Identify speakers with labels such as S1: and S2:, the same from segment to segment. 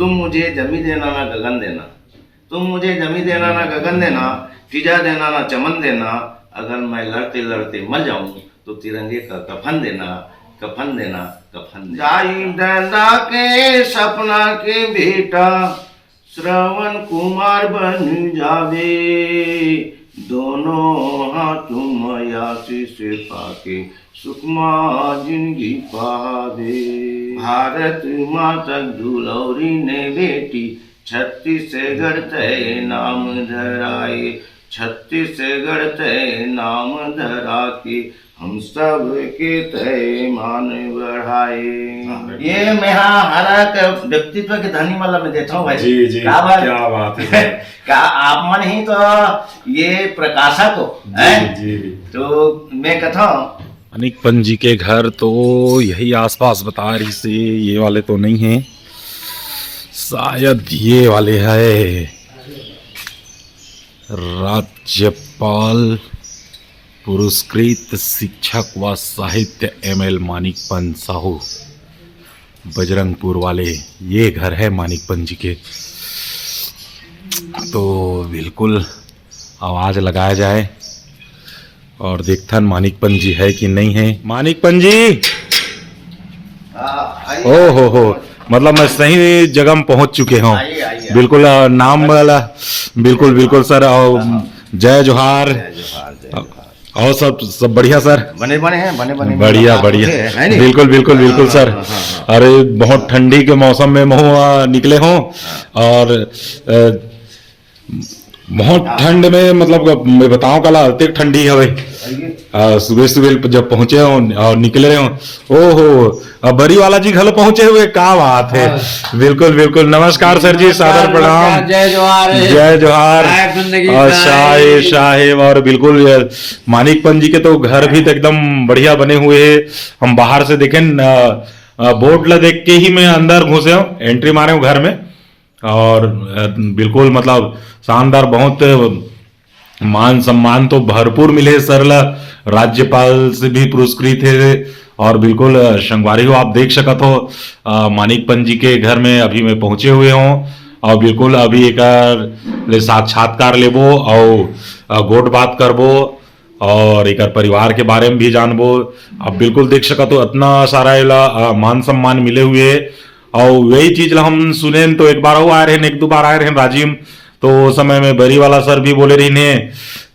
S1: तुम मुझे जमी देना ना गगन देना, तुम मुझे जमी देना ना गगन देना, फिजा देना ना चमन देना, अगर मैं लड़ते लड़ते मर जाऊं तो तिरंगे का कफन देना, कफन देना, कफन देना। जाई दादा के सपना के बेटा श्रवण कुमार बन जावे, दोनों हाथ मयासी से पाके सुकमा जिंदगी पावे। भारत माता दुलौरी ने बेटी छत्तीसगढ़ तय नाम धराए, छत्तीसगढ़ तय नाम धरा के हम सब के तय मान बढ़ाए। ये मैं हमारा व्यक्तित्व के धनी वाला में देता हूँ भाई।
S2: जी जी, क्या बात है।
S1: क्या आप मन ही तो ये प्रकाशक हो है?
S2: जी।
S1: तो मैं कहता हूँ
S2: मानिकपन जी के घर तो यही आसपास बता रही से, ये वाले तो नहीं हैं, शायद ये वाले है। राज्यपाल पुरस्कृत शिक्षक व साहित्य ML मानिकपन साहू, बजरंगपुर वाले, ये घर है मानिकपन जी के। तो बिल्कुल आवाज़ लगाया जाए और देखथन मानिकपन जी है कि नहीं है। मानिकपन जी, ओ हो, मतलब मैं सही जगह में पहुंच चुके हूँ। बिल्कुल नाम वाला, बिल्कुल बिल्कुल सर। और जय जोहार। और सब बढ़िया सर? बने हैं, बने बढ़िया बिल्कुल बिल्कुल बिल्कुल सर। अरे बहुत ठंडी के मौसम में मैं निकले हूँ और बहुत ठंड में, मतलब मैं बताऊं कल अति ठंडी है। सुबह सुबह जब पहुंचे और निकले रहे हो, ओहो बरी वाला जी घर पहुंचे हुए, क्या बात है। बिल्कुल बिल्कुल, नमस्कार सर जी, सादर प्रणाम, जय जोहार, जय जोहार और शाहे। और बिल्कुल मानिकपन जी के तो घर भी तो एकदम बढ़िया बने हुए है। हम बाहर से देखें, बोर्ड ला देख के ही मैं अंदर घुसे हूँ, एंट्री मारे हूँ घर में। और बिल्कुल मतलब शानदार, बहुत मान सम्मान तो भरपूर मिले सर ला, राज्यपाल से भी पुरस्कृत है। और बिल्कुल संगवारी हो, आप देख सकत हो मानिकपन जी के घर में अभी मैं पहुंचे हुए हूँ। और बिल्कुल अभी एक साक्षात्कार लेबो और गोट बात करबो और एक परिवार के बारे में भी जानबो। अब बिल्कुल देख सकत हो इतना सारा मान सम्मान मिले हुए। और वही चीज ला हम सुने तो एक बार वो आए रहे, एक दो बार आए रहे राजीव, तो उस समय में बरी वाला सर भी बोले रही ने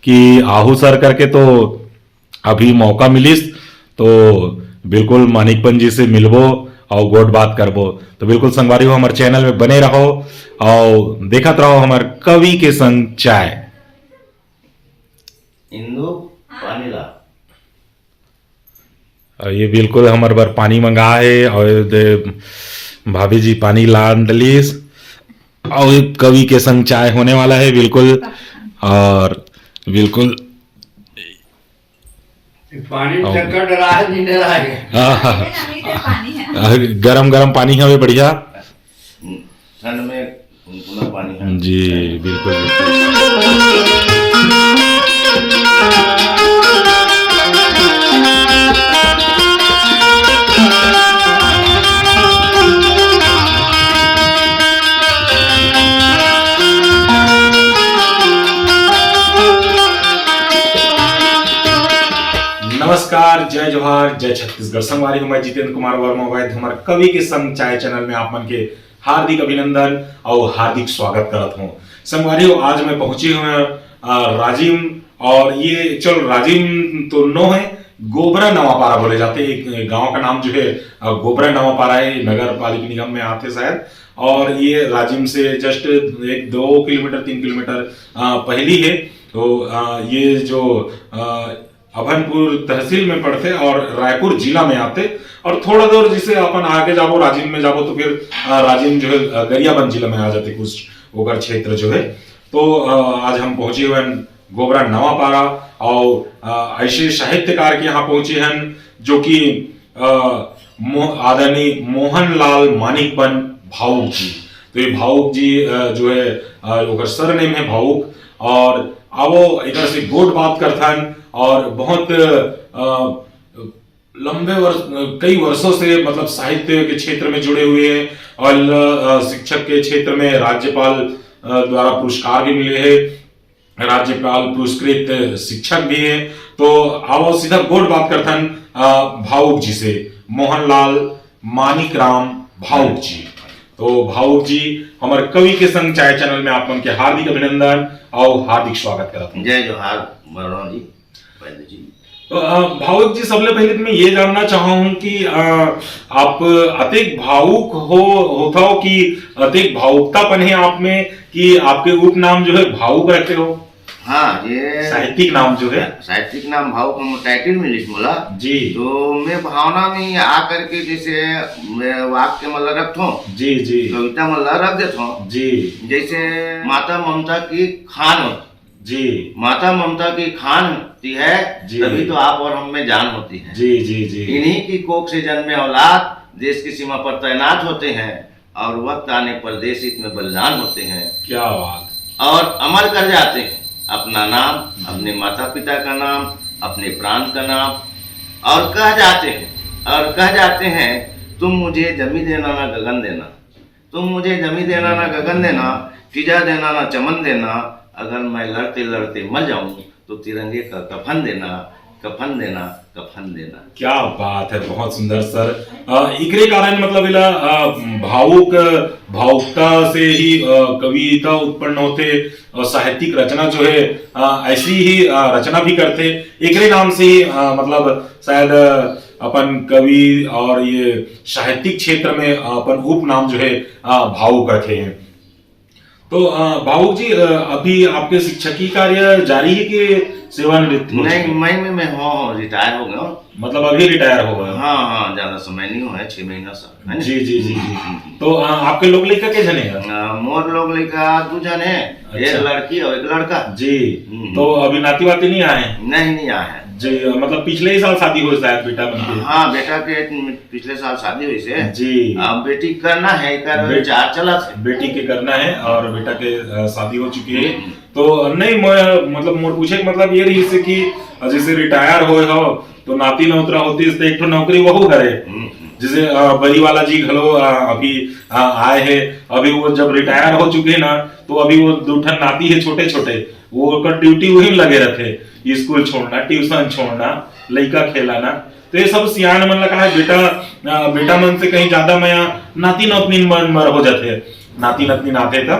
S2: कि आहू सर करके, तो अभी मौका मिलिस तो बिल्कुल मानिकपन जी से मिलबो और गोट बात करबो। तो बिल्कुल संगवारी हो, हमारे चैनल में बने रहो और देखत रहो हमारे कवि के संग चाय।
S1: इंदु पानी ला।
S2: ये बिल्कुल हमारे बार पानी मंगा है और भाभी जी पानी ला डलीस और कवि के संग चाय होने वाला है बिल्कुल। और बिल्कुल
S1: पानी डरा है, नहीं डरा है।
S2: गरम गरम पानी है बढ़िया,
S1: ठंड में गुनगुना पानी है
S2: जी। बिल्कुल बिल्कुल। नमस्कार, जय जोहार, जय छत्तीसगढ़। संगवारी हूँ मैं जितेंद्र कुमार वर्मा वैद्य, हमारे कवि के संग चाय चैनल में आप मन के हार्दिक अभिनंदन और हार्दिक स्वागत करत हूँ। संगवारी आज मैं पहुंची हूँ राजिम, और ये चल राजिम तो नो है, गोबरा नवापारा बोले जाते हैं। गांव का नाम जो है गोबरा नवापारा है, नगर पालिका निगम में आते शायद। और ये राजिम से जस्ट 1-2 किलोमीटर 3 किलोमीटर पहली है। तो ये जो अभनपुर तहसील में पड़ते और रायपुर जिला में आते। और थोड़ा दूर जिसे अपन आगे जाबो, राजिम में जाबो, तो फिर राजिम जो है गरियाबंद जिला में आ जाते, कुछ ओकर क्षेत्र जो है। तो आज हम पहुंचे हुए हैं गोबरा नवापारा और ऐसे साहित्यकार के यहाँ पहुंचे हैं जो कि आदरणीय मोहनलाल मानिकपन भावुक जी। तो ये भावुक जी जो है ओकर सरनेम है भावुक। और अब वो एक से गोट बात करथन और बहुत लंबे वर्ष कई वर्षों से मतलब साहित्य के क्षेत्र में जुड़े हुए हैं और शिक्षक के क्षेत्र में राज्यपाल द्वारा पुरस्कार भी मिले हैं, राज्यपाल पुरस्कृत शिक्षक भी हैं। तो आओ सीधा गोड बात करथन भावुक जी से, मोहनलाल मानिक राम भावुक जी। तो भावुक जी हमारे कवि के संग चाय चैनल में आप के हार्दिक अभिनंदन और हार्दिक स्वागत करता हूं।
S1: जय जोहार बरनौर जी, पहले जी।
S2: तो भावुक जी सबले पहले तो मैं ये जानना चाहूँ कि आप अतिक भावुक होता हो कि अतिक भावुकतापन है आप में कि आपके उपनाम जो है भावुक रखे हो?
S1: हाँ, ये
S2: साहित्यिक नाम जो है,
S1: साहित्यिक नाम भावुक हम टाइटल में लिख बोला
S2: जी।
S1: तो मैं भावना में आकर के जैसे वाक्य मतलब रखता
S2: जी जी,
S1: कविता मतलब रख देता हूँ
S2: जी।
S1: जैसे माता ममता की खान होती
S2: जी,
S1: माता ममता की खान होती है
S2: जी।
S1: तभी तो आप और हम में जान होती है।
S2: जी जी जी,
S1: इन्हीं की कोख से जन्मे औलाद देश की सीमा पर तैनात होते हैं और वक्त आने पर देश हित में बलिदान होते हैं।
S2: क्या बात।
S1: और अमर कर जाते हैं अपना नाम, अपने माता पिता का नाम, अपने प्रांत का नाम और कह जाते हैं तुम मुझे जमी देना ना गगन देना, तुम मुझे जमी देना ना गगन देना, फिजा देना ना चमन देना, अगर मैं लड़ते लड़ते मर जाऊं तो तिरंगे का कफन देना, कफन देना, कफन देना।
S2: क्या बात है, बहुत सुंदर सर। इकरे कारण मतलब इला भावुकता से ही कविता उत्पन्न होते और साहित्यिक रचना जो है ऐसी ही रचना भी करते। इकरे नाम से ही मतलब शायद अपन कवि और ये साहित्यिक क्षेत्र में अपन उपनाम जो है भावुक रखे हैं। तो भावुक जी अभी आपके शिक्षकी कार्य जारी है कि सेवानिवृत्त?
S1: नहीं, मैं रिटायर हो गया हूँ।
S2: मतलब अभी रिटायर हो गए?
S1: हाँ, ज्यादा समय नहीं हुआ है, 6 महीना सा।
S2: जी जी जी जी। तो आपके लोग लड़का के जने हैं?
S1: मोर लोग लड़का 2 जन है, एक लड़की और एक लड़का
S2: जी। तो अभी नाती वाती नहीं आए?
S1: नहीं आए हैं
S2: जी। मतलब पिछले ही साल शादी हुई शायद बेटा बनके?
S1: हाँ, बेटा के पिछले साल शादी हुई से
S2: जी।
S1: अब बेटी करना है, विचार चला थे।
S2: बेटी के करना है और बेटा के शादी हो चुकी है। तो नहीं मतलब मोर पूछे मतलब ये रही से कि जैसे रिटायर हो तो नाती नौतरा होती है एक तो नौकरी वहू करे, जैसे बरी वाला जी घलो अभी आए हैं, अभी वो जब रिटायर हो चुके हैं ना तो अभी वो 2 ठन नाती है छोटे छोटे, वो का ड्यूटी वही लगे रहते, स्कूल छोड़ना, ट्यूशन छोड़ना, लड़का खेलाना। तो ये सब सियान मन लगा है बेटा मन से कहीं ज्यादा मैं नाती नतनी मन हो जाते, नाती नतनी नाते था।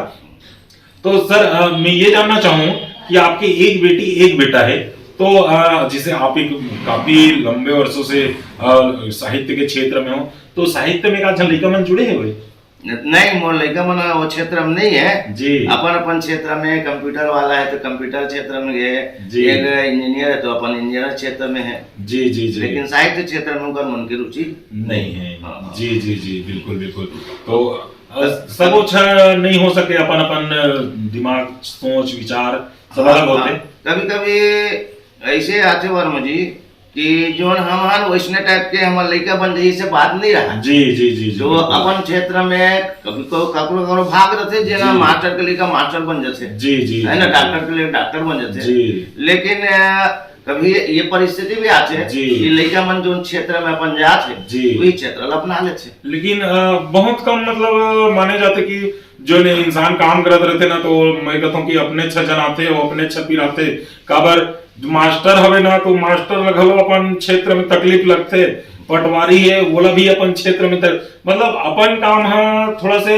S2: तो सर मैं ये जानना चाहूँ कि आपकी एक बेटी एक बेटा है, तो जिसे आप एक काफी लंबे वर्षों से साहित्य के क्षेत्र में हो, तो साहित्य में का लड़का मन जुड़े हुए?
S1: नहीं, मोर लड़का मन वो क्षेत्र में नहीं है
S2: जी।
S1: अपन क्षेत्र में कंप्यूटर वाला है तो कंप्यूटर क्षेत्र में गए, एक इंजीनियर है तो अपन इंजीनियर क्षेत्र में है।
S2: जी जी जी।
S1: लेकिन साहित्य क्षेत्र में उनका मन की रुचि
S2: नहीं है।
S1: हाँ।
S2: जी जी जी, बिल्कुल बिल्कुल। तो सब अच्छा नहीं हो सके, अपन दिमाग सोच विचार सब अलग होते।
S1: कभी कभी ऐसे आते वर्मा जी कि जो हमार वैष्णव टाइप के हमारे लड़का बन जाइए से बात नहीं रहा।
S2: जी जी जी,
S1: जो अपन क्षेत्र में कभी ककरो भाग रहते जेना मास्टर के लिए मास्टर बन जाते,
S2: जी जी,
S1: है ना, डॉक्टर के लिए डॉक्टर बन जाते
S2: जी।
S1: लेकिन कभी ये परिस्थिति भी आते है कि लड़का मन जो क्षेत्र में अपन जाते वही क्षेत्र अपना लेते।
S2: लेकिन बहुत कम मतलब माने जाते कि जो इंसान काम करते रहते ना, तो मैं कहता हूँ कि अपने छह जन आते वो अपने छह पीर आते काबर मास्टर हवे ना, तो मास्टर लगलो अपन क्षेत्र में तकलीफ लगते, पटवारी है बोला भी अपन क्षेत्र में मतलब अपन काम है थोड़ा से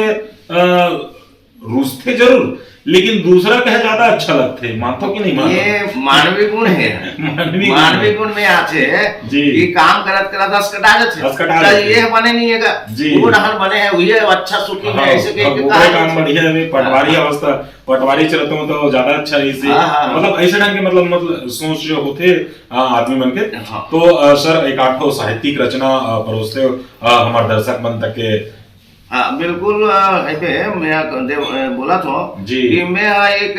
S2: रूसते जरूर, लेकिन दूसरा कहे ज्यादा अच्छा लगते, मानतो कि नहीं मानतो?
S1: ये मानवीय गुण है। मानवीय गुण में आते कि काम करत अस्कटा जाते, ये बने नहीं है जी, वो रहन बने है वही अच्छा सुखी में ऐसे के
S2: काम बढ़िया है। पटवारी अवस्था पटवारी चलते हो तो ज्यादा अच्छा इसे मतलब ऐसे ढंग के मतलब सोच जो होते आदमी मन के। तो सर एक आठो साहित्यिक रचना परोसते हमारे दर्शक मन तक के?
S1: हाँ बिल्कुल, मैं बोला था कि मैं एक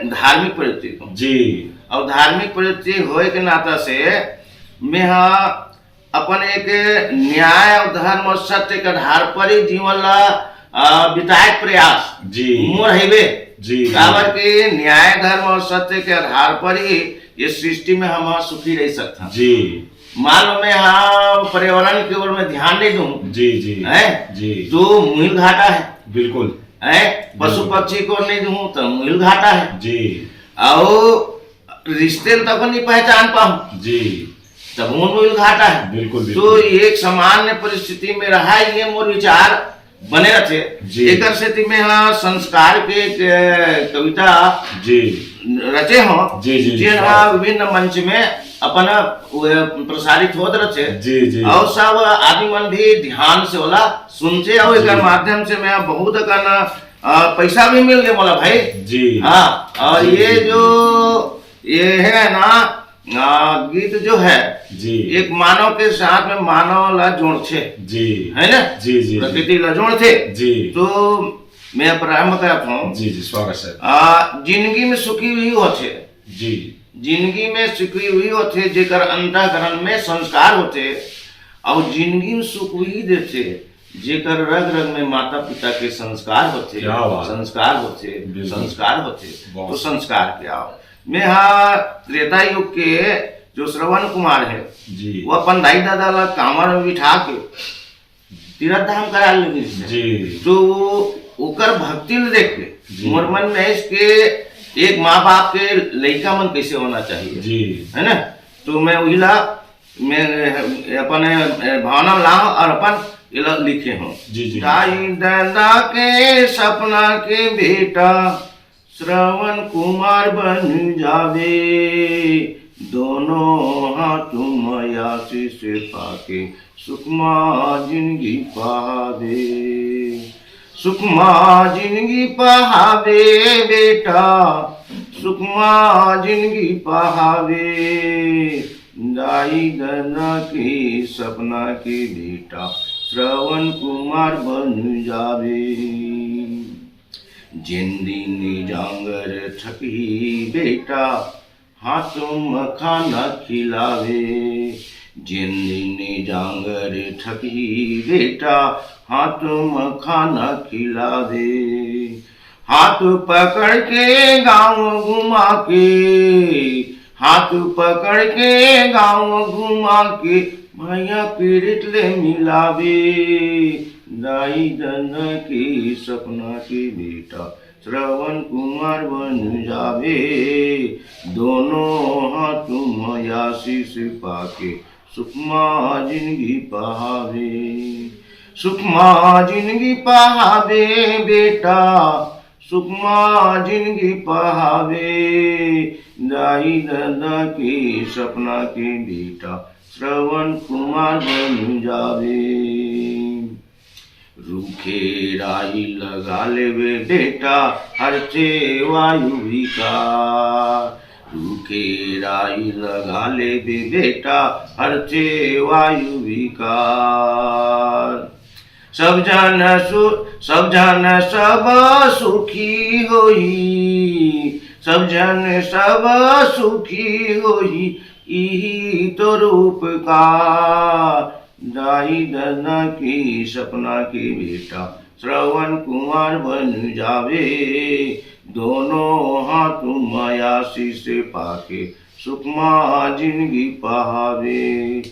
S1: धार्मिक प्रवृत्ति हूँ
S2: जी, और
S1: धार्मिक प्रवृत्ति होए के नाता से मैं अपन एक न्याय और धर्म और सत्य के आधार पर ही जीवन ला बिताए प्रयास
S2: जी
S1: मोर है
S2: जी,
S1: काबर के न्याय धर्म और सत्य के आधार पर ही ये सृष्टि में हम सुखी रह सकते
S2: जी।
S1: मान लो मैं यहाँ पर्यावरण की ओर में ध्यान नहीं दूं
S2: जी जी
S1: है
S2: जी,
S1: तो मुहिल घाटा है
S2: बिल्कुल
S1: है, पशु पक्षी को नहीं दूं तो मुहिल घाटा है
S2: जी
S1: और रिश्ते तक नहीं पहचान पाऊं
S2: जी,
S1: तब मुहिल घाटा है।
S2: बिल्कुल
S1: तो
S2: बिल्कुल
S1: एक सामान्य परिस्थिति में रहा ये मोर विचार बने रहे
S2: जी।
S1: एक स्थिति में हाँ संस्कार के एक कविता
S2: जी
S1: रचे हो
S2: जी जी,
S1: जे हाँ विभिन्न मंच में अपन प्रसारित होत रहे
S2: जी जी,
S1: और सब आदमी मन भी ध्यान से होला सुनते और एक माध्यम से मैं बहुत पैसा भी मिल गया मोला भाई
S2: जी
S1: हाँ। और
S2: जी,
S1: ये
S2: जी,
S1: जो ये है ना गीत जो है
S2: जी
S1: एक मानव के साथ में मानव ला जोड़ छे
S2: जी,
S1: है ना
S2: जी जी,
S1: प्रकृति ला जोड़ थे
S2: जी
S1: तो मैं प्रारंभ करता हूँ
S2: जी जी, स्वागत सर।
S1: जिंदगी में सुखी हुई होते
S2: जी
S1: जिंदगी में सुखी हुई होते जेकर अंतःकरण में संस्कार होते और जिंदगी में सुख हुई देते जेकर रग रग में माता पिता के संस्कार होते
S2: क्या बात।
S1: संस्कार होते
S2: बिल्कुल।
S1: संस्कार होते
S2: बहुत।
S1: तो संस्कार क्या हो मैं हाँ त्रेता युग के जो श्रवण कुमार है
S2: जी
S1: वो अपन दाई दादा ला कांवर में बिठा के तीर्थ धाम करा लेगी
S2: जी
S1: तो ओकर भक्ति ले देख के
S2: जी।
S1: मोर मन में इसके एक माँ बाप के लड़का मन कैसे होना चाहिए
S2: जी
S1: है ना। तो मैं वही ला मैं अपन भावना ला और अपन इला लिखे हूँ
S2: जी जी,
S1: दाई दादा के सपना के बेटा श्रवण कुमार बन जावे दोनों हाथ माया से पाके सुखमा जिंदगी पावे सुखमा जिंदगी पावे बेटा सुखमा जिंदगी पावे दाई दादा के सपना के बेटा श्रवण कुमार बन जावे जिंदी जांगर ठकी बेटा हाथों में खाना खिलावे जिंदी जांगर ठकी बेटा हाथों में खाना खिलावे हाथ पकड़ के गाँव घुमा के हाथ पकड़ के गाँव घुमा के भैया पीड़ित ले मिलावे दाई दादा के सपना के बेटा श्रवण कुमार बन जावे दोनों हाथ माया शीश पाके सुखमा जिंदगी पावे सुखमा जिंदगी पावे बेटा सुखमा जिंदगी पावे दाई दादा के सपना के बेटा श्रवण कुमार बन जावे रूखे राई लगा लेवे बेटा हर से वायु विकार रूखे राई लगा लेवे बेटा हर से वायु विकार सब जन सब सुखी होई सब जन सब सुखी होई यही तो रूप का दाई दादा की सपना के बेटा श्रवण कुमार बन जावे दोनों हाथ माया शीश पाके सुखमा जिंदगी पावे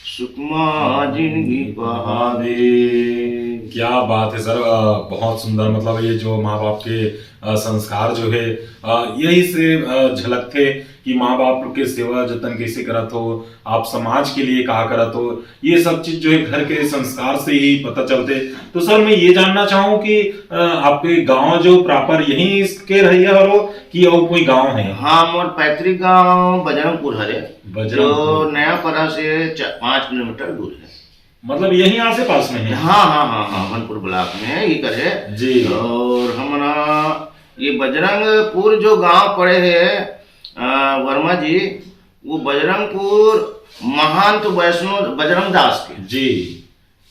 S1: सुखमा जिंदगी पावे।
S2: क्या बात है सर, बहुत सुंदर। मतलब ये जो माँ बाप के संस्कार जो है यही से झलकते कि माँ बाप के सेवा जतन कैसे करत हो, आप समाज के लिए कहा करत हो, ये सब चीज जो है घर के संस्कार से ही पता चलते। तो सर मैं ये जानना चाहूँ कि आपके गांव जो प्रॉपर यहीं इसके रही है और कि और कोई गांव है?
S1: हाँ, मोर पैतृक गांव बजरंगपुर है जो नया परा से 5 किलोमीटर दूर है।
S2: मतलब यही आसे पास में है?
S1: हाँ हाँ हाँ हाँ, मनपुर ब्लॉक में है ये करे
S2: जी।
S1: और हमारा ये बजरंगपुर जो गांव पड़े है वर्मा जी, वो बजरंगपुर महंत वैष्णव बजरंग दास के
S2: जी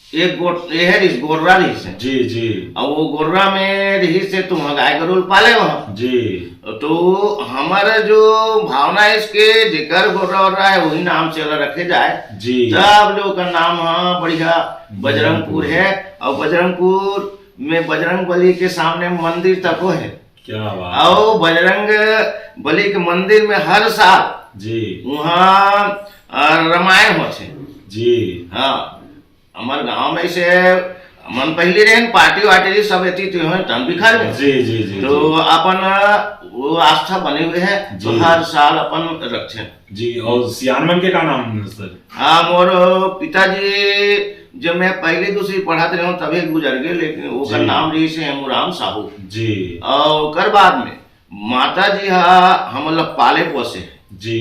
S1: एक ये है गोर्रा रही से
S2: जी जी,
S1: और वो गोर्रा में रही से तुम गाय गरुल पाले वहाँ
S2: जी।
S1: तो हमारा जो भावना है इसके जेकर गोर्रा और रहा है वही नाम से रखे जाए
S2: जी।
S1: सब लोग का नाम हाँ बढ़िया बजरंगपुर है। और बजरंगपुर में बजरंग बली के सामने मंदिर तक है।
S2: क्या बात।
S1: और बजरंग बली के मंदिर में हर साल
S2: जी
S1: वहाँ रामायण होते
S2: जी।
S1: हाँ। हमारे गांव में से मन पहले रहे पार्टी वार्टी सब एती तो तन बिखर में
S2: जी जी जी
S1: तो अपन वो आस्था बने हुए है तो
S2: जी।
S1: हर साल अपन रखे
S2: जी। और सियानमन के का नाम है सर?
S1: हाँ मोर पिताजी जब मैं पहले दूसरी पढ़ाते रहे तभी गुजर गए, लेकिन वो का
S2: जी।
S1: नाम रही से हेमूराम साहू
S2: जी
S1: और ओकर बाद में माता जी हम लोग पाले पोसे
S2: जी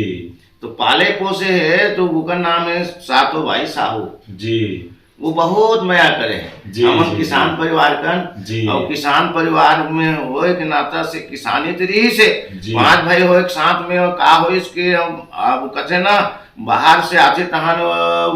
S1: तो पाले पोसे है तो उनका नाम है सातो भाई साहू।
S2: जी
S1: वो बहुत माया करे हैं।
S2: जी,
S1: हम
S2: जी,
S1: किसान परिवार का
S2: जी।
S1: और किसान परिवार में होए के नाता से किसानी तरी से
S2: जी।
S1: 5 भाई होए के साथ में और का हो इसके अब कथे ना बाहर से आते तहान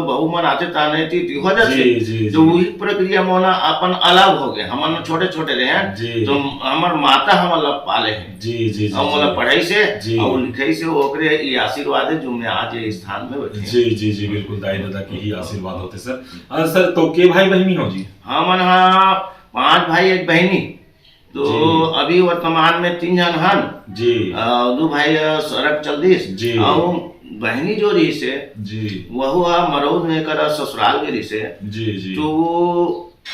S1: बहु मन आते तहान थी हो जाते
S2: जी, जी,
S1: तो
S2: जी।
S1: वही प्रक्रिया में ना अपन अलग हो गए। हम छोटे छोटे रहे हैं
S2: जी।
S1: तो हमार माता हम लोग पाले हैं
S2: जी जी
S1: और मतलब पढ़ाई से
S2: जी।
S1: और लिखाई से ओकरे ये आशीर्वाद है जो मैं आज ये स्थान में बैठे हैं।
S2: जी जी जी बिल्कुल दाई दादा के ही आशीर्वाद होते सर। सर तो के भाई बहनी हो जी?
S1: हमन हाँ 5 भाई 1 बहनी तो
S2: जी।
S1: अभी वर्तमान में 3 जन हन
S2: जी
S1: 2 भाई सड़क चल दिस
S2: जी।
S1: और बहनी जो रही से
S2: जी
S1: वह मरौद में कर ससुराल गई से
S2: जी जी
S1: तो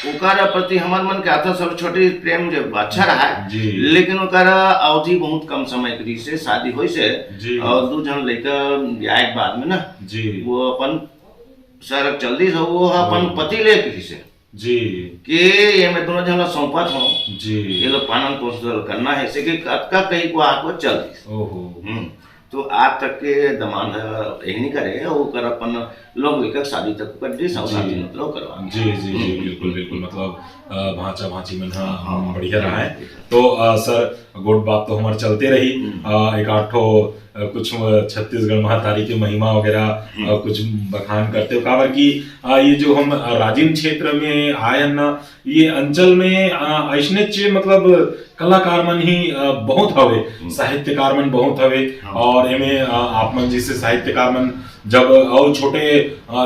S1: ओकर प्रति हमार मन के आता सब छोटे प्रेम जो अच्छा रहा है
S2: जी।
S1: लेकिन ओकर अवधि बहुत कम समय करी से शादी हुई से
S2: जी।
S1: और 2 जन लड़का ब्याह के बाद में ना
S2: जी
S1: वो अपन सड़क चल दी वो अपन पति ले करी से
S2: जी
S1: कि ये मैं दोनों जन सौंपत हूँ
S2: जी।
S1: ये लोग पालन पोषण करना है ऐसे कि का कहीं को आपको चल दी
S2: ओहो।
S1: तो आज तक के दमान यही नहीं करे वो कर अपन लोग लेकर शादी तक कर दी सब शादी मतलब करवा।
S2: जी जी जी बिल्कुल बिल्कुल मतलब भांचा भांची में हम बढ़िया रहा है तो सर गुड बात तो हमारे चलते रही। एक आठो कुछ छत्तीसगढ़ महातारी के महिमा वगैरह कुछ बखान करते हो काबर की ये जो हम राजिम क्षेत्र में आए ना ये अंचल में ऐसने चे मतलब कलाकार मन ही बहुत हवे साहित्यकार मन बहुत हवे और एमे आप मन जैसे साहित्यकार मन जब और छोटे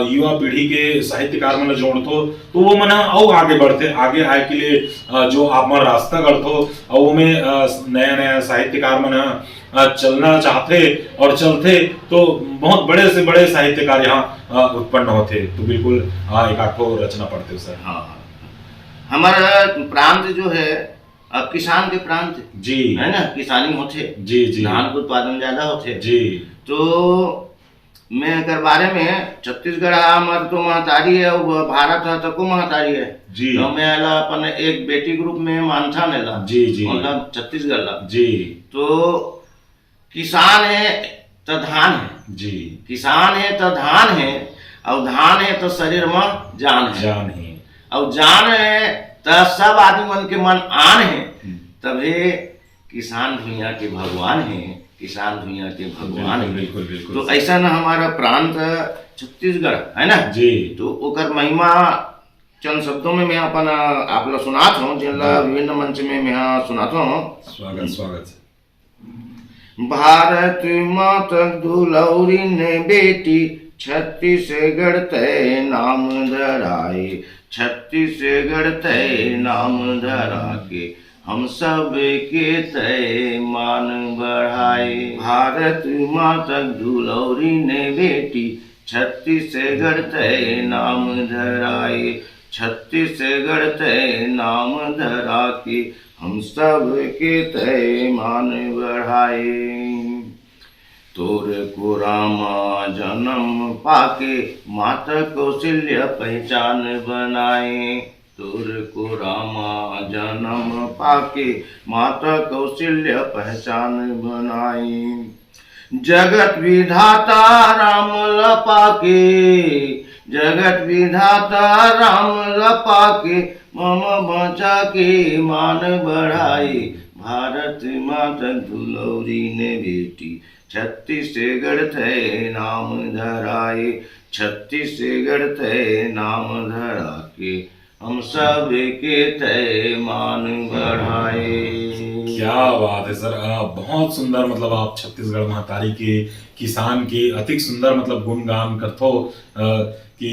S2: युवा पीढ़ी के साहित्यकार मन जोड़तो तो वो मन और आगे बढ़ते आगे आए के लिए जो आप मन रास्ता करतो और वो में नया नया साहित्यकार मन चलना चाहते और चलते तो बहुत बड़े से बड़े साहित्यकार यहाँ उत्पन्न होते तो बिल्कुल एक आठो रचना पढ़ते हो सर।
S1: हाँ हमारा प्रांत जो है अब किसान के प्रांत
S2: जी
S1: है ना किसानी होते
S2: जी जी
S1: धान के उत्पादन ज्यादा होते
S2: जी
S1: तो मैं अगर बारे में छत्तीसगढ़ हमार तो महतारी है और भारत है तो महतारी है
S2: जी
S1: तो मैं अपन एक बेटी ग्रुप में मानसा नेला
S2: जी जी
S1: मतलब छत्तीसगढ़ ला
S2: जी
S1: तो किसान है तो धान है
S2: जी
S1: किसान है तो धान है और धान है तो शरीर में जान है
S2: जान ही
S1: और जान है तो सब आदमी मन के मन आन है तभी किसान दुनिया के भगवान है किसान दुनिया के भगवान है।
S2: बिल्कुल बिल्कुल
S1: तो ऐसा ना हमारा प्रांत छत्तीसगढ़ है ना
S2: जी
S1: तो ओकर महिमा चंद शब्दों में मैं अपन आप लोग सुनाता हूँ जिनला विभिन्न मंच में मैं सुनाता हूँ।
S2: स्वागत स्वागत
S1: भारत माता दुलौरी ने बेटी छत्तीसगढ़ तय नाम धराए छत्तीसगढ़ तय नाम धरा के हम सब के तय मान बढ़ाए। भारत माता दुलौरी ने बेटी छत्तीसगढ़ तय नाम धराए छत्तीसगढ़ तय नाम धरा के हम सब के तय मान बढ़ाए। तोर को रामा जन्म पाके माता कौशल्या पहचान बनाए तोर को रामा जन्म पाके माता कौशल्या पहचान बनाई। जगत विधाता राम लपाके जगत विधाता राम लपाके मम बचा के मान बढ़ाई। भारत माता दुलौरी ने बेटी छत्तीसगढ़ तय नाम धराए छत्तीसगढ़ तय नाम धरा के हम सब के तय मान बढ़ाए।
S2: क्या बात है सर, बहुत सुंदर। मतलब आप छत्तीसगढ़ महतारी के किसान के अति सुंदर मतलब गुणगान करथो कि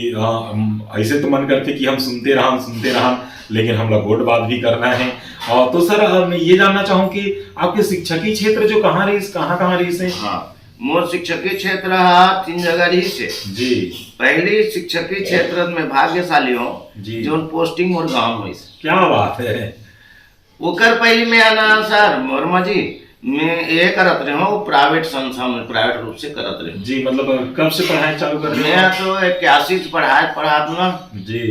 S2: ऐसे तो मन करते कि हम सुनते रहा, लेकिन हम लोग गोट बात भी करना है। और तो सर मैं ये जानना चाहूँ कि आपके शिक्षकी क्षेत्र जो कहाँ रही से?
S1: हाँ, मोर शिक्षकी क्षेत्र हा 3 जगह रही से
S2: जी।
S1: पहली शिक्षकी क्षेत्र में भाग्यशाली हो
S2: जी।
S1: जो पोस्टिंग मोर गाँव हुई।
S2: क्या बात है।
S1: ओकर पहले में आना सर वर्मा जी मैं ये करत रहे हो प्राइवेट संस्था में प्राइवेट रूप से करत रहे
S2: जी। मतलब कब से पढ़ाई चालू कर रहे हो?
S1: मैं तो 81 से पढ़ात ना
S2: जी।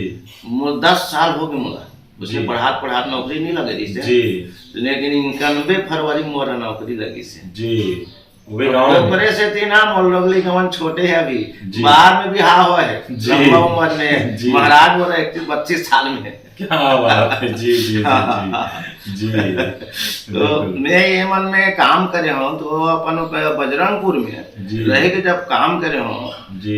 S1: 10 साल हो गए मुला उसने पढ़ात नौकरी नहीं लगे रही से
S2: जी।
S1: लेकिन 91 फरवरी मोर नौकरी लगी से जी।
S2: वे गाँव
S1: ऊपरे से तीन मोर लोगली गवन छोटे है अभी बाहर में भी हाँ हुआ है लंबा उम्र में महाराज मोर 31-32 साल में।
S2: क्या बात है। जी जी जी जी।
S1: तो मैं ये मन में काम करे हूँ तो अपन बजरंगपुर में रह के जब काम करे हूँ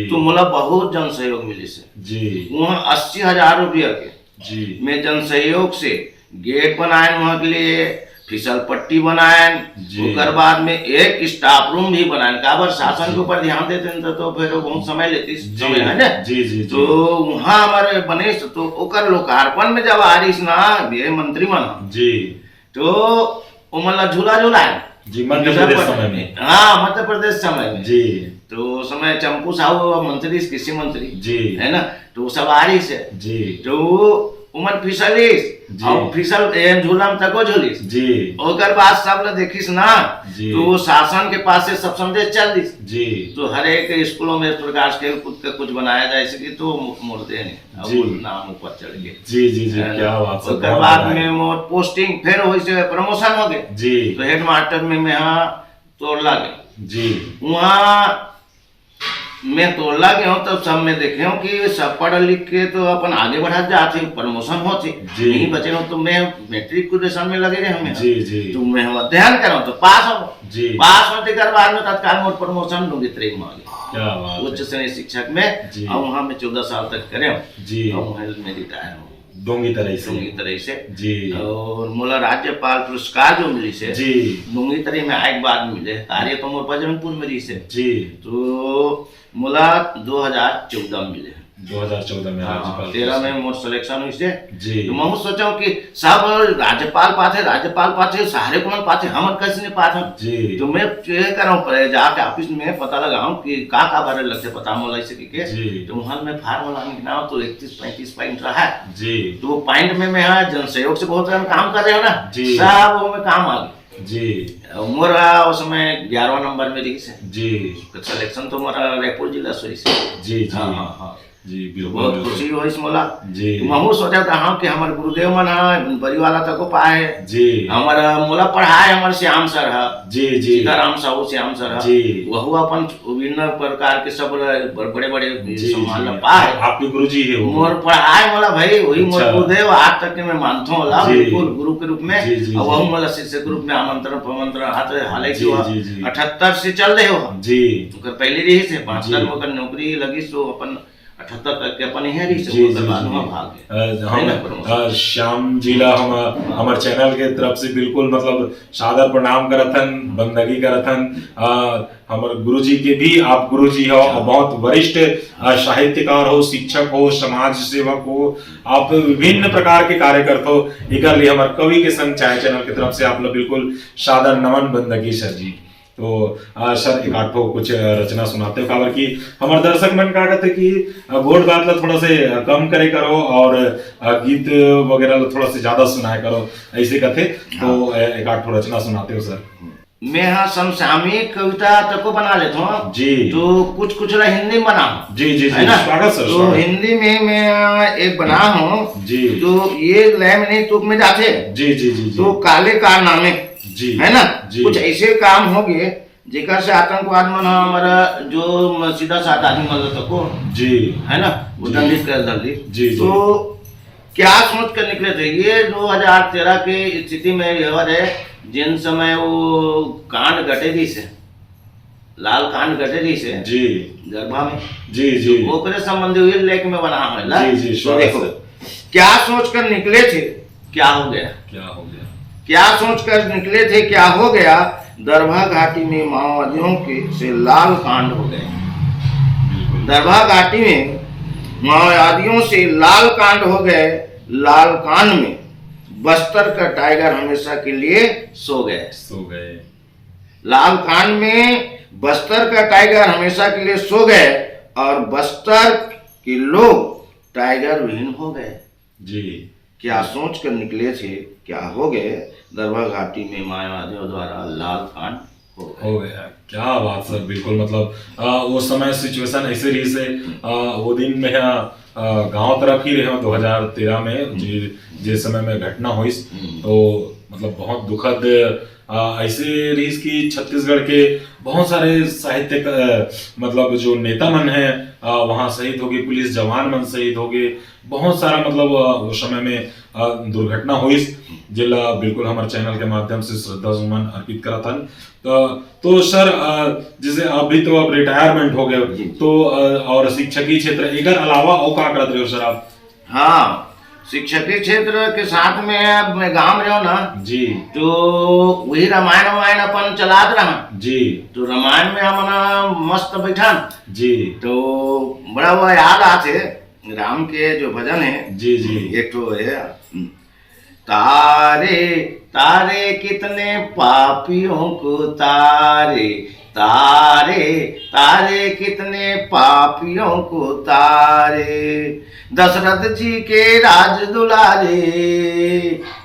S1: तो मुला बहुत जन सहयोग मिली से जी। वहाँ 80,000 रुपया के जी मैं जन सहयोग से गेट बनाए वहाँ के लिए फिसल पट्टी बनाए उसके बाद में एक स्टाफ रूम भी बनाए काबर शासन के ऊपर ध्यान देते तो फिर बहुत समय लेती समय है ना जी जी। तो वहाँ हमारे बने तो ओकर लोकार्पण में जब आ रही ना ये मंत्री मन जी तो मतलब झूला
S2: जी मध्य प्रदेश समय में।
S1: हाँ मध्य प्रदेश समय में
S2: जी।
S1: तो समय चंपू साहू मंत्री कृषि मंत्री जी है ना तो सब आ रही से जी। तो उमर फिसलिस और फिसल झूला में तको झूलिस जी। ओकर बाद सब लोग देखिस ना तो वो शासन के पास से सब संदेश चल दिस जी। तो हर एक स्कूलों में इस प्रकार के कुछ बनाया जाए सके तो मुर्दे ने अब नाम ऊपर चढ़ गए जी जी जी। क्या बात। ओकर बाद में मोर पोस्टिंग फिर हो से प्रमोशन हो गए जी। तो हेड मास्टर में मैं यहाँ तोड़ला गए जी। वहाँ मैं तोड़ला गया हूँ तब सब में देखे हूँ कि सब पढ़ लिख के तो अपन आगे बढ़ा जाते प्रमोशन होते नहीं बचे हो तो मैं मेट्रिकुलेशन में लगे रहे हमें जी जी। तो मैं अध्ययन करूँ तो पास हो जी। पास होते के बाद में तत्काल मोर प्रमोशन लूंगी त्रेग में क्या उच्च श्रेणी शिक्षक में और वहाँ में 14 साल तक करे जी। और वहाँ में रिटायर हूँ डोंगी तरह से जी। और मोला राज्यपाल पुरस्कार जो मिली से जी डोंगी तरह में आए बाद मिले कार्य तो मोर बजरंगपुर में रही से जी। तो मोला 2014 में मिले 2014 में राज्यपाल 13 में मोर सिलेक्शन हुई से जी। तो मैं सोचा कि सब राज्यपाल पाते सारे कौन पाते हम कैसे नहीं पाते जी। तो मैं ये कराऊँ जाके ऑफिस में पता लगाऊं कि का बारे लगते पता मोला इसे के तो वहाँ मैं फार्मूला निकला तो 31-35 पॉइंट रहा है जी। तो वो पॉइंट में मैं जन सहयोग से बहुत काम कर रहे हो ना जी। सब वो में काम आ गया जी। मोरा उस समय 11वां नंबर में रही से जी। सिलेक्शन तो मोरा रायपुर जिला से जी जी। हाँ जी बिल्कुल बहुत खुशी हुई इस मोला जी। महू सोचा था हाँ कि हमारे गुरुदेव मन है बड़ी वाला तक को पाए जी। हमारा मोला पढ़ाए हमारे श्याम सर है जी जी। सीताराम साहू श्याम सर है जी। वह अपन विभिन्न प्रकार के सब बड़े बड़े सम्मान पाए आपके गुरुजी है वो मोर पढ़ाए मोला भाई वही मोर गुरुदेव आज तक के मैं मानता हूँ बिल्कुल गुरु के रूप में और वह मोला शिष्य के रूप में आमंत्रण हालांकि 78 से चल रहे हो जी। पहले रही से 5 साल में नौकरी लगी तो अपन 78 तक के अपन यहाँ रही से भाग
S2: श्याम जिला हम हमारे चैनल के तरफ से बिल्कुल मतलब सादर प्रणाम करथन बंदगी करथन। हमारे गुरुजी के भी आप गुरुजी हो और बहुत वरिष्ठ साहित्यकार हो शिक्षक हो समाज सेवक हो आप विभिन्न प्रकार के कार्य करते हो एक लिए हमारे कवि के संग चाय चैनल की तरफ से आप लोग बिल्कुल सादर नमन बंदगी सर जी। तो सर एक आठो कुछ रचना सुनाते हो काबर की हमारे दर्शक मन का कहते कि गोट बात ला थोड़ा से कम करे करो और गीत वगैरह थोड़ा से ज्यादा सुनाए करो ऐसे कहते तो एक आठो रचना सुनाते हो सर।
S1: मैं हाँ समसामयिक कविता तक को बना लेता हूँ जी। तो कुछ हिंदी में बना जी जी जी स्वागत सर। तो हिंदी में मैं एक बना हूँ जी। तो ये लय में नहीं तुक में जाते जी जी जी। तो काले कारनामे जी है ना जी। कुछ ऐसे काम हो गए जेकर से आतंकवाद मन हमारा जो सीधा साधा आदमी मतलब को जी है ना वो दंडित कर दंडी जी। तो क्या सोच कर निकले थे ये 2013 के स्थिति में यह है जिन समय वो कांड घटे दी से लाल कांड घटे दी से जी गर्भा में जी जी। वो करे संबंधी हुए लेख में बना है जी जी। तो देखो क्या सोच कर निकले थे क्या हो गया क्या सोचकर निकले थे, क्या हो गया? दरभा घाटी में माओवादियों के से लाल कांड हो गए। दरभा घाटी में माओवादियों से लाल कांड हो गए। लाल कांड में बस्तर का टाइगर हमेशा के लिए सो गए। लाल कांड में बस्तर का टाइगर हमेशा के लिए सो गए और बस्तर के लोग टाइगर विहीन हो गए
S2: जी।
S1: क्या सोच कर निकले थे, क्या हो गए? दरभा घाटी में माओवादियों द्वारा लाल कांड हो
S2: गया। क्या बात सर, बिल्कुल मतलब वो समय सिचुएशन ऐसे रही से वो दिन में गांव तरफ ही रहे 2013 में जिस समय में घटना हुई, तो मतलब बहुत दुखद ऐसे रही कि छत्तीसगढ़ के बहुत सारे साहित्यिक मतलब जो नेता मन है वहाँ शहीद हो गए, पुलिस जवान मन शहीद हो गए, बहुत सारा मतलब उस समय में दुर्घटना हुई, जिला बिल्कुल हमारे चैनल के माध्यम से श्रद्धा सुमन अर्पित करा था। तो सर जैसे अभी तो अब रिटायरमेंट हो गए, तो और शिक्षकीय क्षेत्र एकर अलावा और क्या करते हो सर आप?
S1: हाँ, शिक्षकीय क्षेत्र के साथ में अब मैं गांव में रहो ना
S2: जी,
S1: तो वही रामायण अपन चलात रहा
S2: जी।
S1: तो रामायण में हम मस्त बैठा
S2: जी,
S1: तो बड़ा वो याद आते राम के जो भजन है
S2: जी जी,
S1: एक तो है तारे तारे कितने पापियों को तारे, तारे तारे कितने पापियों को तारे, दशरथ जी के राज दुलारे,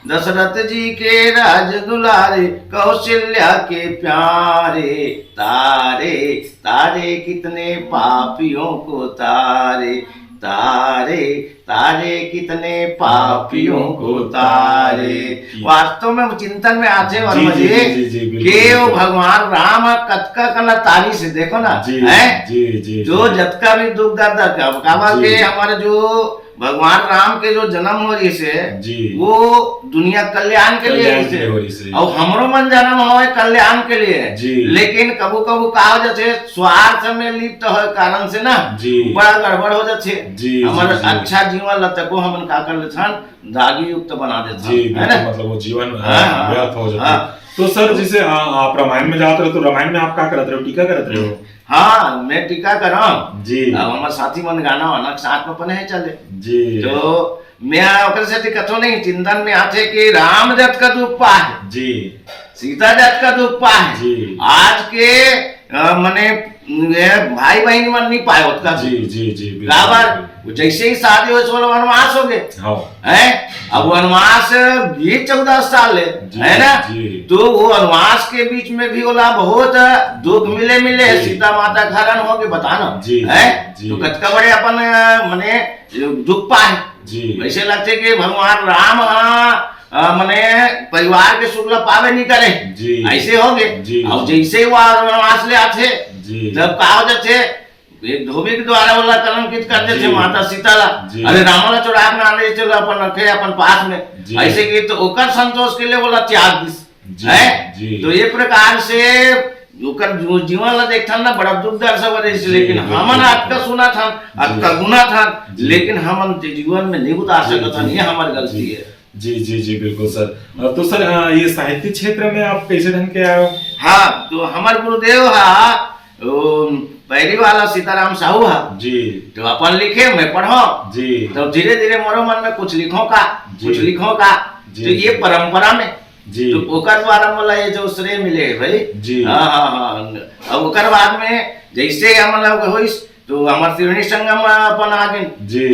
S1: दशरथ जी के राज दुलारे, कौशल्या के प्यारे, तारे तारे कितने पापियों को तारे, तारे तारे कितने पापियों को तारे। वास्तव में चिंतन में आते वर्मा जी के वो भगवान राम कतका कना तारी से देखो ना है जो जतका भी दुख दर्द काबा के हमारे जो भगवान राम के जो जन्म हो रही से वो दुनिया कल्याण के लिए और हमरो मन जन्म हो कल्याण के लिए, लेकिन कबू कबू का हो जाते स्वार्थ में लिप्त हो कारण से ना बड़ा गड़बड़ हो जाते, हमारे अच्छा जीवन लतको हमन का कर लेथन दागी युक्त बना देते है ना,
S2: मतलब वो जीवन व्यर्थ हो जाता। तो सर जैसे आप रामायण में जाते रहे तो रामायण में आप क्या करते रहे, टीका करते रहे हो?
S1: हाँ, मैं टीका कर रहा हूँ
S2: जी।
S1: अब हमारे साथी मन गाना वाना साथ में अपन है चले
S2: जी,
S1: तो मैं ओकर से कथो नहीं चिंतन में आते कि राम जत का दुख पा है जी, सीता जत का दुख पा है जी, आज के मने भाई बहन मन नहीं पाए उसका
S2: जी जी जी,
S1: बराबर जैसे ही शादी हो सोलह वनवास हो गए है, अब वनवास भी 14 साल है ना, तो वो वनवास के बीच में भी बोला बहुत दुख मिले सीता माता घरन हो गए बताना है, तो कतका बड़े अपन मने दुख पाए वैसे लगते कि भगवान राम मने परिवार के सुख पावे नहीं करे ऐसे हो गए। अब जैसे वो वनवास ले आते जब का हो जाते एक धोबी के द्वारा बोला कलंकित करते थे माता सीता ला, अरे रामला चुरा के ना ले चलो अपन रखे अपन पास में ऐसे की, तो ओकर संतोष के लिए बोला त्याग दिस है। तो ये प्रकार से ओकर जीवन ला देखता ना बड़ा दुख दर्द सब रही, लेकिन हमन आपका सुना था आपका गुना था, लेकिन हमन जीवन में नहीं उतार सकता, ये हमारी गलती है।
S2: जी जी जी बिल्कुल सर। तो सर ये साहित्य क्षेत्र में आप कैसे ढंग के आए हो?
S1: हाँ, तो हमारे गुरुदेव पहली वाला सीताराम साहू है जी, तो अपन लिखे मैं पढ़ो जी, तो धीरे धीरे मोरो मन में कुछ लिखो का तो ये परंपरा में जी, तो ओकर द्वारा मोला ये जो श्रेय मिले भाई जी। हाँ, अब ओकर बाद में जैसे हम लोग होइस तो हमारे त्रिवेणी संगम अपन आ गए जी,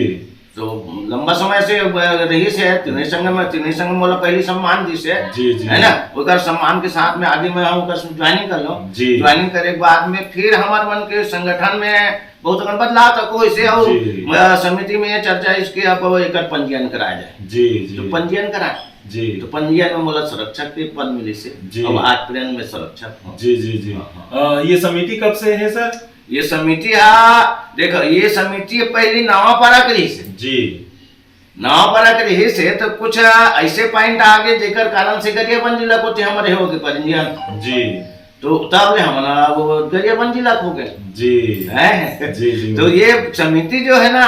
S1: तो लंबा समय से रही से त्रिवेणी संगम मोला पहली सम्मान दी से है ना, ओकर सम्मान के साथ में आगे मैं ओकर ज्वाइनिंग कर लो, ज्वाइनिंग करे के बाद में फिर हमारे मन के संगठन में बहुत बदलाव तक हो इसे और समिति में चर्चा इसके अब एक पंजीयन कराया जाए जी, तो पंजीयन कराए जी, तो पंजीयन में मोला संरक्षक के पद मिले से अब 8 में संरक्षक जी जी जी।
S2: ये समिति कब से है सर?
S1: ये समिति देखो ये समिति पहली नवापारा करी से जी, नवापारा करी से तो कुछ ऐसे पॉइंट आगे जेकर कारण से गरियाबंद जिला को हमारे हो गए पंजीयन जी, तो तब ले हमारा वो गरियाबंद जिला हो गए जी है जी, जी। तो ये समिति जो है ना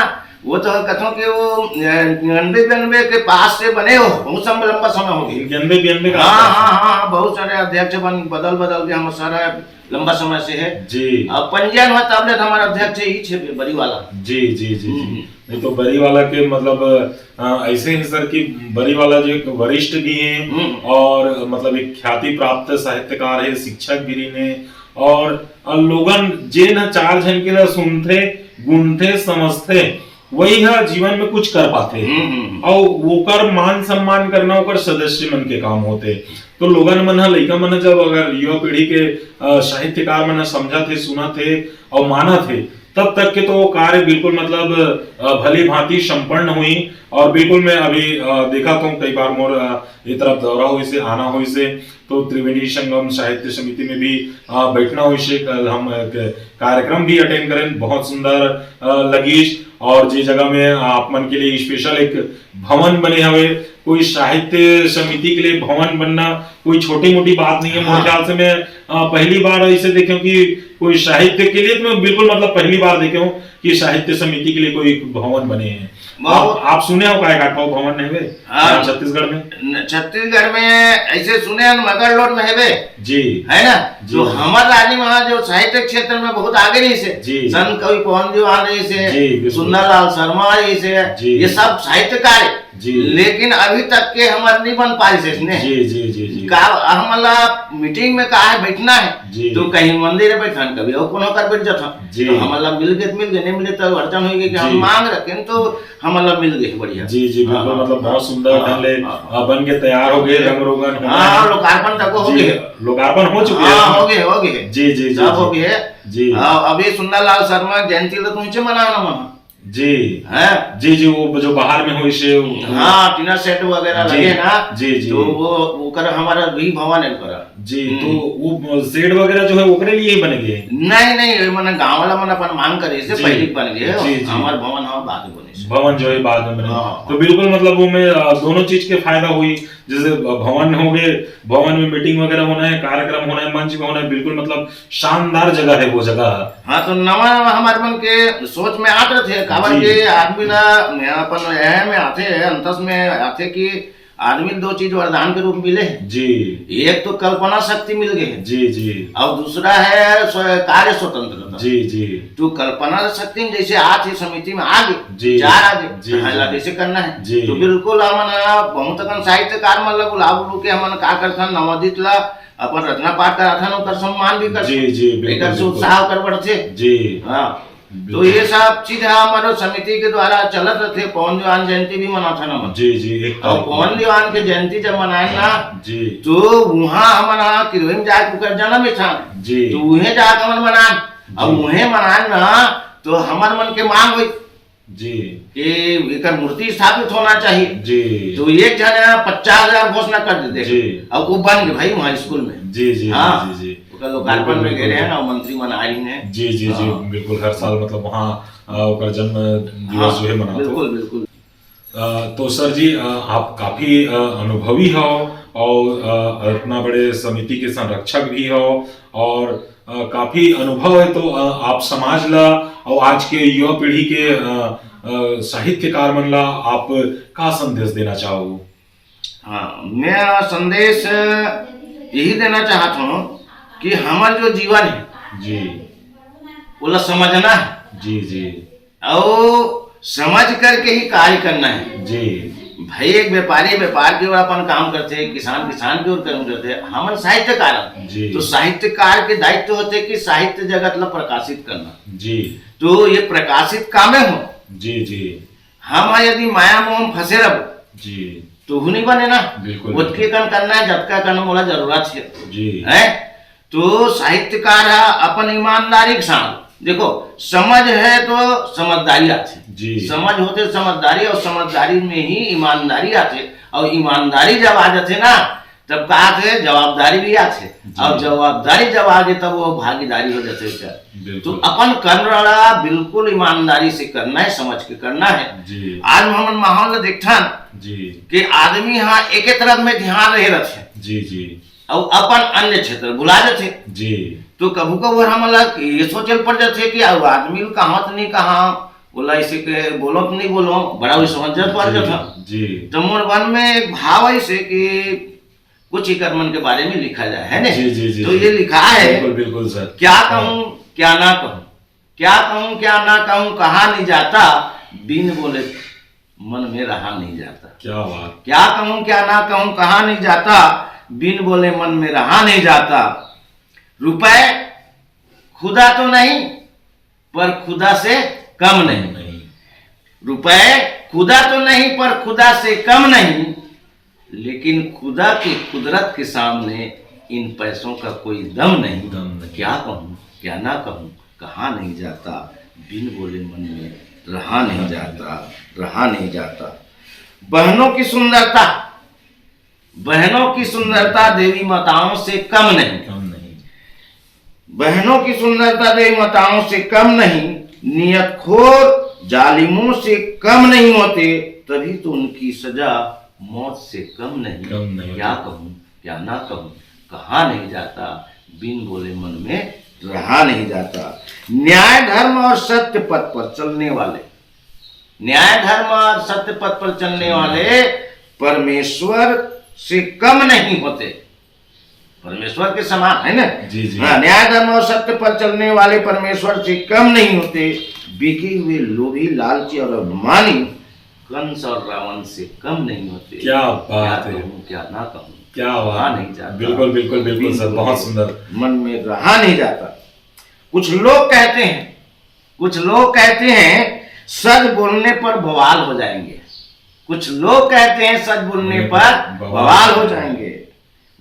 S1: वो तो कथों कि वो 99 के पास से बने हो बहुत लंबा समय हो गया।
S2: 91 का
S1: हाँ हाँ हाँ, बहुत सारे अध्यक्ष बदल बदल के हम सारा लंबा समय से है
S2: जी।
S1: अब पंजीयन हुआ तब हमारा अध्यक्ष ही छे बड़ी वाला।
S2: जी जी जी जी। नहीं तो बरी वाला के मतलब ऐसे ही सर कि बरी वाला जो एक वरिष्ठ भी हैं और मतलब एक ख्याति प्राप्त साहित्यकार है, शिक्षक भी ने, और लोगन जे न चार जन के सुनते गुनते समझते वही है जीवन में कुछ कर पाते और वो मान सम्मान करना ओकर सदस्य मन के काम होते। तो लोगन मन लइका मन जब अगर युवा पीढ़ी के साहित्यकार मन समझा थे, सुना थे और माना थे, तब तक के तो वो कार्य बिल्कुल मतलब भली भांति संपन्न हुई। और बिल्कुल मैं अभी देखा तो कई बार मोर ये तरफ दौरा हुई से आना हुई से, तो त्रिवेणी संगम साहित्य समिति में भी बैठना हुई से, कल हम कार्यक्रम भी अटेंड करें, बहुत सुंदर लगी। और जिस जगह में आप मन के लिए स्पेशल एक भवन बने हुए, कोई साहित्य समिति के लिए भवन बनना कोई छोटी मोटी बात नहीं है। मेरे ख्याल से मैं पहली बार ऐसे देखे हूं कि कोई साहित्य के लिए, तो मैं बिल्कुल मतलब पहली बार देखे हूं कि साहित्य समिति के लिए कोई भवन बने हैं। आप सुने हो काय काटपाओ भवन है वे छत्तीसगढ़ में?
S1: छत्तीसगढ़ में ऐसे सुने हैं, मगर लोड में है
S2: जी,
S1: है ना। जो हमारे राज्य में जो साहित्य क्षेत्र में बहुत आगे नहीं से संत कवि पवन दीवान से, सुंदरलाल शर्मा से, ये सब साहित्यकार है, लेकिन अभी तक के हमारे नहीं बन पाए से इसने।
S2: जी जी जी जी।
S1: हमारा मीटिंग में कहा है बैठना है तो कहीं मंदिर है बैठा, कभी और कोनो कर बैठ जाता, तो हमारा मिल गए नहीं मिले तो अड़चन हो गई कि हम मांग रखे तो हमारा मिल गए बढ़िया।
S2: जी जी बिल्कुल, मतलब बहुत सुंदर ढंग से बन के तैयार हो गए, रंग रोगन
S1: लोकार्पण तक हो गए,
S2: लोकार्पण हो चुके हैं,
S1: हो गए
S2: जी जी
S1: सब हो गए
S2: जी।
S1: अभी सुंदरलाल शर्मा जयंती तो तुमसे मनाना मना
S2: जी है जी जी। वो जो बाहर में हुई से
S1: हाँ टीना सेट वगैरह लगे ना
S2: जी जी,
S1: तो वो कर हमारा भी भवन है करा
S2: जी। तो वो सेट वगैरह जो है ओकरे लिए ही बनेंगे?
S1: नहीं मैंने गांव वाला मन अपन मांग करे से पहले बन गए, हमारा भवन हमारा बाद में बने, भवन
S2: जो है बाद में बने। तो बिल्कुल मतलब वो में दोनों चीज के फायदा हुई, जैसे भवन हो गए, भवन में मीटिंग वगैरह होना है, कार्यक्रम होना है, मंच में होना है, बिल्कुल मतलब शानदार जगह है वो जगह।
S1: हाँ तो नवा हमारे मन के सोच में आते थे काबर के आदमी ला अपन में आते अंतस में आते कि आदमी दो चीज वरदान के रूप में मिले
S2: जी।
S1: एक तो कल्पना शक्ति मिल गई
S2: जी जी, और
S1: दूसरा है कार्य स्वतंत्रता।
S2: जी जी।
S1: तो कल्पना शक्ति में जैसे आज समिति में आगे चार आगे जैसे करना है जी। तो बिल्कुल हमन बहुत साहित्यकार मतलब बुलाबू के हमन का करथन नवोदित ला अपन रचना पाठ कराथन और सम्मान भी कर
S2: जी जी, बिल्कुल
S1: उत्साह कर बढ़ते जी। हाँ तो ये सब चीज हमारे समिति के द्वारा चलत रहे। पवन दीवान जयंती भी मनाता ना
S2: जी जी।
S1: और पवन दीवान के जयंती जब मनाए ना
S2: जी
S1: तो वहाँ हमारा किरोइन जाकर जन्म ही था
S2: जी,
S1: तो उन्हें जाकर हमन मनान, अब उन्हें मनान ना तो हमारे मन के मांग हुई
S2: जी
S1: कि एक मूर्ति स्थापित होना चाहिए
S2: जी।
S1: तो एक जन 50,000 घोषणा कर देते अब वो बन गए भाई वहाँ स्कूल में
S2: जी जी
S1: हाँ
S2: जी जी।
S1: लोकार्पण में गए हैं ना मंत्री मन आई हैं
S2: जी जी जी बिल्कुल, हर साल मतलब वहाँ जन्म दिवस जो है मनाते।
S1: बिल्कुल बिल्कुल।
S2: तो सर जी आप काफी अनुभवी हो और इतना बड़े समिति के संरक्षक भी हो और काफी अनुभव है, तो आप समाज ला और आज के युवा पीढ़ी के साहित्यकार मन ला आप का संदेश देना चाहो?
S1: हाँ मैं संदेश यही देना चाहता हूँ कि हमारा जो जीवन है
S2: जी
S1: वो समझना है जी जी, और समझ करके ही कार्य करना है जी। भाई एक व्यापारी व्यापार की ओर अपन काम करते हैं, किसान किसान की ओर काम करते हैं, हम साहित्यकार तो साहित्यकार के दायित्व होते कि साहित्य जगत ला प्रकाशित करना जी। तो ये प्रकाशित कामे हो जी जी। हम यदि माया मोह फंसे रहो जी तो नहीं बने ना, बिल्कुल करना है जबका करना मोला जरूरत है जी है। तो साहित्यकार अपन ईमानदारी के साथ देखो समझ है तो समझदारी आती जी, समझ होते समझदारी और समझदारी में ही ईमानदारी आते और ईमानदारी जब आ जाते ना तब कहा थे जवाबदारी भी आते और जवाबदारी जब आ गई तब वो भागीदारी हो जाते। तो अपन करना बिल्कुल ईमानदारी से करना है, समझ के करना है जी। आज हम माहौल देखा जी कि आदमी हाँ एक तरफ में ध्यान रहे रखे जी जी और अपन अन्य क्षेत्र भुला जाते जी। तो कभू कभू हम ये सोचल पड़ जाते कि अब आदमी कहाँ तो नहीं कहाँ बोला इसे के बोलो तो नहीं बोलो, बड़ा भी समझ पड़ जो था
S2: जी।
S1: तो मोर मन में एक भाव ऐसे कि कुछ ही कर्मन के बारे में लिखा जाए, है ना?
S2: जी जी जी।
S1: तो ये लिखा है,
S2: बिल्कुल बिल्कुल सर।
S1: क्या कहूँ क्या ना कहूँ, क्या कहूँ क्या ना कहूँ, कहा नहीं जाता, बिन बोले मन में रहा नहीं जाता।
S2: क्या बात।
S1: क्या कहूँ क्या ना कहूँ, कहा नहीं जाता, बिन बोले मन में रहा नहीं जाता। रुपए खुदा तो नहीं पर खुदा से कम नहीं, रुपए खुदा तो नहीं पर खुदा से कम नहीं, लेकिन खुदा की कुदरत के सामने इन पैसों का कोई दम नहीं। क्या कहूँ क्या ना कहूँ, कहा नहीं जाता, बिन बोले मन में रहा नहीं जाता, रहा नहीं जाता। बहनों की सुंदरता, बहनों की सुंदरता देवी माताओं से कम नहीं, बहनों की सुंदरता देवी माताओं से कम नहीं, नियतखोर जालिमों से कम नहीं होते, तभी तो उनकी सजा मौत से कम नहीं। क्या कहूँ क्या ना कहूँ, कहा नहीं जाता, बिन बोले मन में रहा नहीं जाता। न्याय धर्म और सत्य पथ पर चलने वाले, न्याय धर्म और सत्य पथ पर चलने वाले परमेश्वर से कम नहीं होते, परमेश्वर के समान, है ना?
S2: जी जी।
S1: हाँ, न्याय धर्म और सत्य पर चलने वाले परमेश्वर से कम नहीं होते, बिके हुए लोभी लालची और अभिमानी कंस और रावण से कम नहीं होते।
S2: क्या बात है,
S1: क्या ना कहूँ,
S2: क्या बात
S1: नहीं जाता।
S2: बिल्कुल बिल्कुल बिल्कुल सर, बहुत सुंदर।
S1: मन में रहा नहीं जाता। कुछ लोग कहते हैं, कुछ लोग कहते हैं सच बोलने पर बवाल हो जाएंगे, कुछ लोग कहते हैं सच बोलने पर बवाल हो जाएंगे।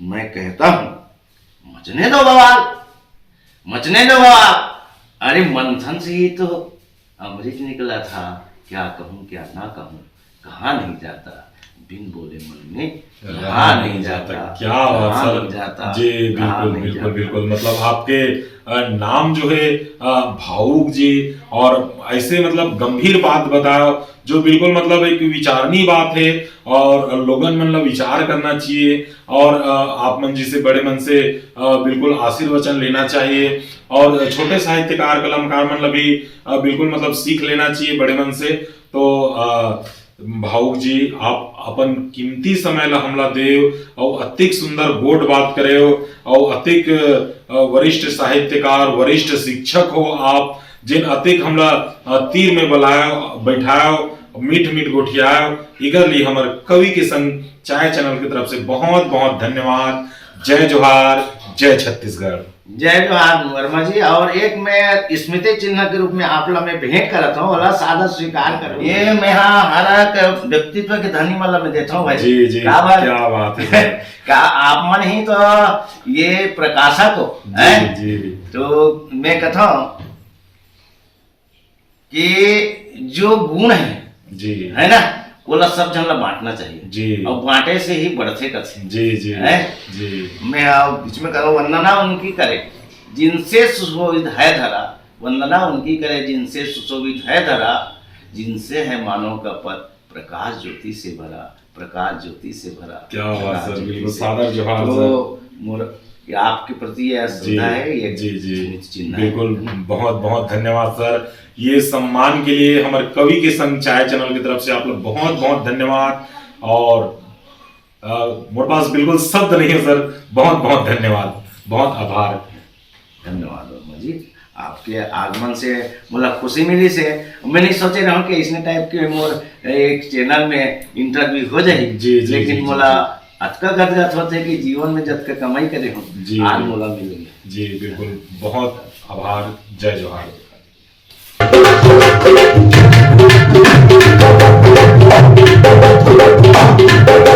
S1: मैं कहता हूं मचने दो बवाल, मचने दो बवाल। अरे मंथन से ही तो अमृत निकला था। क्या कहूँ क्या ना कहूँ, कहा नहीं जाता, बिन बोले मन में रहा नहीं जाता।
S2: क्या बात सर जी, बिल्कुल बिल्कुल बिल्कुल। मतलब आपके नाम जो है भावुक जी, और ऐसे मतलब गंभीर बात बताओ जो बिल्कुल मतलब एक विचारणीय बात है, और लोगन मतलब विचार करना चाहिए, और आप मन जी से बड़े मन से बिल्कुल आशीर्वचन लेना चाहिए, और छोटे साहित्यकार कलमकार मतलब भी बिल्कुल मतलब सीख लेना चाहिए बड़े मन से। तो भावुक जी, आप अपन कीमती समय ला हमला देव और अतिक सुंदर गोड बात करे हो, और अतिक वरिष्ठ साहित्यकार वरिष्ठ शिक्षक हो आप, जिन अतिक हमला तीर में बलायो बैठायो मीठ मीठ गोठियायो, इगर लिए हमारे कवि के संग चाय चैनल की तरफ से बहुत बहुत धन्यवाद। जय जोहार, जय छत्तीसगढ़।
S1: जय जोहार वर्मा जी। और एक मैं स्मृति चिन्ह के रूप में आपला मैं भेंट करता हूँ, वाला सादा स्वीकार करो। ये मैं हर एक व्यक्तित्व के धनी वाला मैं देता हूँ भाई।
S2: जी जी, क्या बात है।
S1: क्या आप मन ही तो ये प्रकाशक हो,
S2: जी जी।
S1: तो मैं कहता हूँ कि जो गुण है
S2: जी,
S1: है ना, वो सब जन ला बांटना चाहिए
S2: जी,
S1: और बांटे से ही बढ़ते कथे।
S2: जी जी
S1: है
S2: जी।
S1: मैं बीच में करो, वंदना उनकी करे जिनसे सुशोभित है धरा, वंदना उनकी करे जिनसे सुशोभित है धरा, जिनसे है मानव का पद प्रकाश ज्योति से भरा, प्रकाश ज्योति से भरा।
S2: क्या बात सर, बिल्कुल सादर जोहार
S1: तो आपके प्रति यह श्रद्धा है, ये
S2: जी जी
S1: चिन्ह
S2: बिल्कुल। बहुत बहुत धन्यवाद सर, ये सम्मान के लिए हमारे कवि के संग चाय चैनल की तरफ से आप लोग बहुत बहुत धन्यवाद। और मेरे पास बिल्कुल शब्द नहीं है सर, बहुत बहुत धन्यवाद, बहुत आभार।
S1: धन्यवाद वर्मा जी, आपके आगमन से मुझे खुशी मिली से मैं नहीं सोचे रहा कि इसने टाइप के मोर एक चैनल में इंटरव्यू हो जाएगी, लेकिन मोला अतका गदगद होते कि जीवन में जब का कमाई करे हो आज मोला मिलेंगे।
S2: जी बिल्कुल, बहुत आभार। जय जोहार।
S3: Thank you.